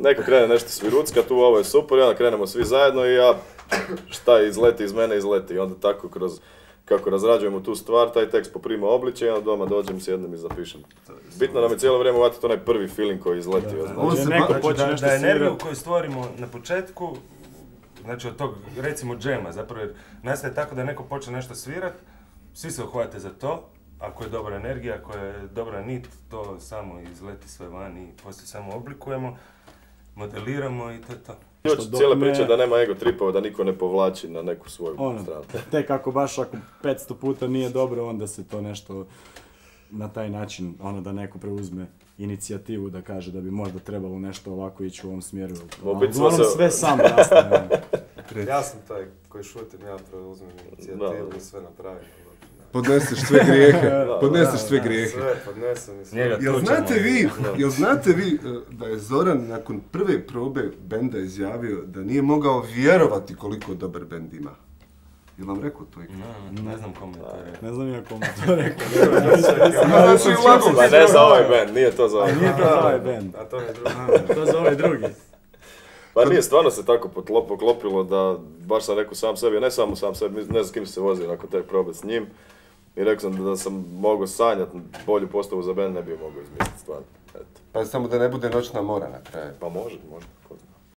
Neko krene nešto svirucka, tu ovo je super, i onda krenemo svi zajedno i ja, šta izleti iz mene, izleti. I onda tako kako razrađujemo tu stvar, taj tekst poprima obličje i onda doma dođem, sjednem i zapišem. Bitno nam je cijelo vrijeme uvatiti onaj prvi feeling koji izleti. Da energiju koju stvorimo na početku, znači od tog, recimo džema, zapravo nastaje tako da neko počne nešto svirat, svi se uhvate za to, ako je dobra energija, ako je dobra nit, to samo izleti sve van i poslije samo oblikujemo, modeliramo i to je to. Cijela priča da nema ego tripova, da niko ne povlači na neku svoju stranu. Tek ako 500 puta nije dobro, onda se to nešto na taj način, da neko preuzme inicijativu da kaže da bi možda trebalo nešto ovako ići u ovom smjeru. Uglavnom sve sam nastavljamo. Ja sam taj koji šutim, ja preuzmem inicijativu i sve napravim. Podneseš sve grijehe, podneseš sve grijehe. Sve podnesem i sve. Jel znate vi da je Zoran nakon prve probe benda izjavio da nije mogao vjerovati koliko dobar bend ima? Jel vam rekao to ikada? Ne znam kome je to rekao. Ne znam ja kome to rekao. Pa ne za ovaj band, nije to za ovaj band. Nije to za ovaj band. A to je drugi. To za ovaj drugi. Pa nije, stvarno se tako poklopilo da baš sam rekao sam sebi, ne samo sam sebi, ne znam s kim se vozio nakon te probe s njim. I rekao sam da sam mogao sanjati bolju postavu za band, ne bi mogao izmisliti stvarno. Pa samo da ne bude Noćna mora na kraju. Pa može.